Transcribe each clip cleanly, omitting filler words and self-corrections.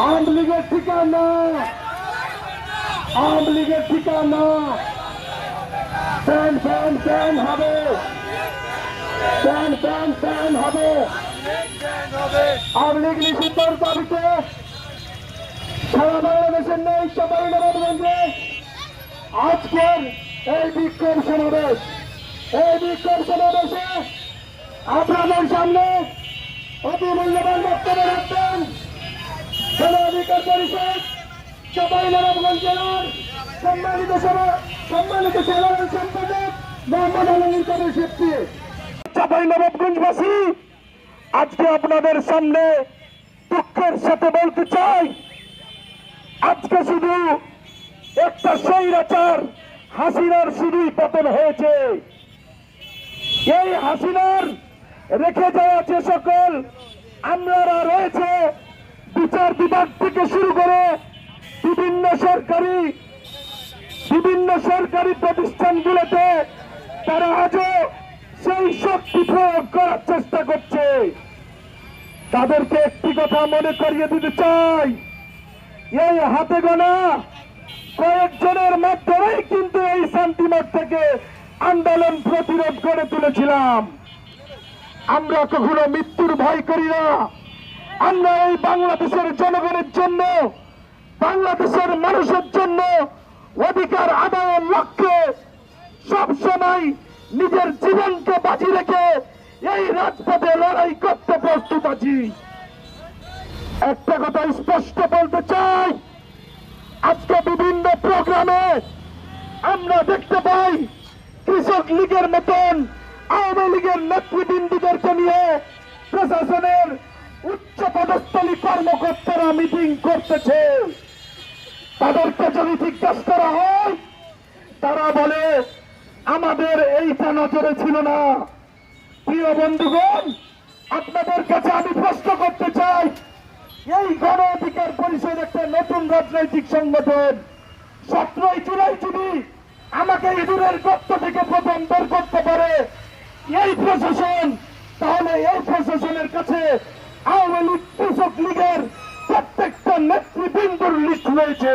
আওয়ামী লীগের ঠিকানা, আওয়ামী লীগের ঠিকানা ফ্যান ফ্যান ফ্যান হবে, ফ্যান ফ্যান ফ্যান হবে। আওয়ামী লীগ নিষিদ্ধের দাবিতে সারা বাংলাদেশের নেই চাঁপাইনবাবগঞ্জে আজকের এই বিক্ষোভ সমাবেশ। এই বিক্ষোভ সমাবেশে আপনাদের সামনে অতি মূল্যবান বক্তব্য রাখবেন গণ অধিকার পরিষদ চাঁপাইনবাবগঞ্জ জেলার সম্মানিত সাধারণ সম্পাদক মোহাম্মদ আলমগীর কবির সিদ্দিকী। চাঁপাইনবাবগঞ্জবাসী আজকে আপনাদের সামনে দুঃখের সাথে বলতে চাই, আজকে শুধু একটা স্বৈরাচার হাসিনার শুধুই পতন হয়েছে। এই হাসিনার রেখে যাওয়া যে সকল আমলারা রয়েছে, বিচার বিভাগ থেকে শুরু করে বিভিন্ন সরকারি প্রতিষ্ঠানগুলোতে তারা আজও সেই শক্তি প্রয়োগ করার চেষ্টা করছে। তাদেরকে একটি কথা মনে করিয়ে দিতে চাই, এই হাতে গোনা কয়েকজনের মাধ্যমেই কিন্তু এই শান্তিমঠ থেকে আন্দোলন প্রতিরোধ করে তুলেছিলাম। আমরা কখনো মৃত্যুর ভয় করি না। আমরা এই বাংলাদেশের জনগণের জন্য, বাংলাদেশের মানুষের জন্য অধিকার আদায়ের লক্ষ্যে সবসময় নিজের জীবনকে বাজি রেখে এই রাজপথে লড়াই করতে প্রস্তুত আছি। একটা কথা স্পষ্ট বলতে চাই, আজকে বিভিন্ন প্রোগ্রামে আমরা দেখতে পাই কৃষক লীগের মতন আওয়ামী লীগের নেতৃবৃন্দদেরকে নিয়ে প্রশাসনের উচ্চ পদস্থলী কর্মকর্তারা মিটিং করতেছে। তাদেরকে যদি জিজ্ঞাসা করা হয়, তারা বলে আমাদের এইটা নজরে ছিল না। প্রিয় বন্ধুগণ, আপনাদের কাছে আমি প্রশ্ন করতে চাই, এই গণ অধিকার পরিষদ একটা নতুন রাজনৈতিক সংগঠন। 17 জুলাই যদি আমাকে ইঁদুরের গর্ত থেকে প্রথম বের করতে পারে এই প্রশাসন, তাহলে এই প্রশাসনের কাছে আওয়ামী লীগ, কৃষক লীগের প্রত্যেকটা নেতৃবৃন্দর লিস্ট রয়েছে।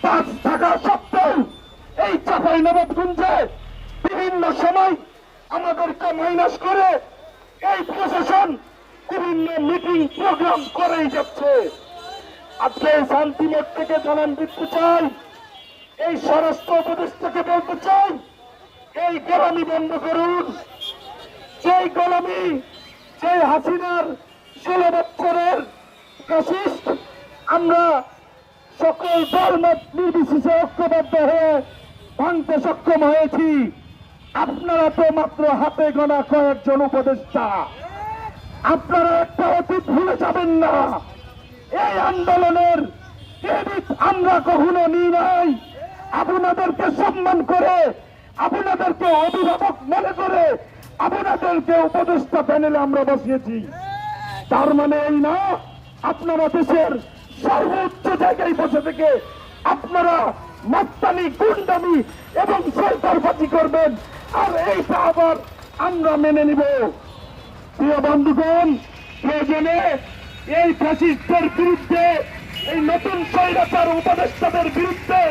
তা থাকা সত্ত্বেও এই চাঁপাইনবাবগঞ্জে বিভিন্ন সময় আমাদেরকে মাইনাস করে এই প্রশাসন বিভিন্ন মিটিং প্রোগ্রাম করেই যাচ্ছে। আজকে শান্তিমঠ থেকে জানান দিতে চাই, এই স্বরাষ্ট্র উপদেষ্টাকে বলতে চাই, এই গোলামি বন্ধ করুন। সেই গোলামি, সেই হাসিনার 16 বছরের ফ্যাসিস্ট আমরা সকল দলমত নির্বিশেষে ঐক্যবদ্ধ হয়ে ভাঙতে সক্ষম হয়েছি। আপনারা তো মাত্র হাতে গোনা কয়েকজন উপদেষ্টা। আপনারা একটা অতীত ভুলে যাবেন না। এই আন্দোলনের ক্রেডিট আমরা কখনো নিই নাই। আপনাদেরকে সম্মান করে, আপনাদেরকে অভিভাবক মনে করে, আপনাদেরকে উপদেষ্টা প্যানেলে আমরা বসিয়েছি। তার মানে এই না আপনারা দেশের সর্বোচ্চ জায়গায় বসে থেকে আপনারা মাস্তানি, গুন্ডামি এবং সরকারবাজি করবেন, আর এইটা আবার আমরা মেনে নিব। প্রিয় বন্ধুগণ, প্রয়োজনে এই ফ্যাসিস্টদের বিরুদ্ধে, এই নতুন স্বৈরাচার উপদেষ্টাদের বিরুদ্ধে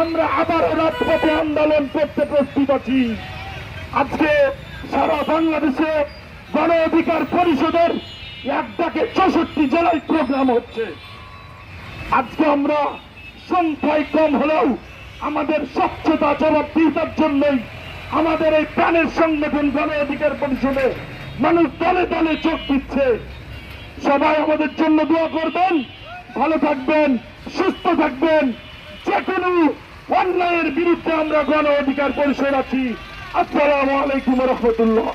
আমরা আবারও রাজপথে আন্দোলন করতে প্রস্তুত আছি। আজকে সারা বাংলাদেশে গণ অধিকার পরিষদের এক ডাকে 64 জেলায় প্রোগ্রাম হচ্ছে। আজকে আমরা সংখ্যায় কম হলেও আমাদের স্বচ্ছতা, জবাবদিহিতার জন্যই আমাদের এই প্রাণের সংগঠন গণ অধিকার পরিষদে মানুষ দলে দলে চোখ দিচ্ছে। সবাই আমাদের জন্য দোয়া করবেন। ভালো থাকবেন, সুস্থ থাকবেন। যে কোনো অন্যায়ের বিরুদ্ধে আমরা গণ অধিকার পরিষদ আছি। আসসালামু আলাইকুম রহমতুল্লাহ।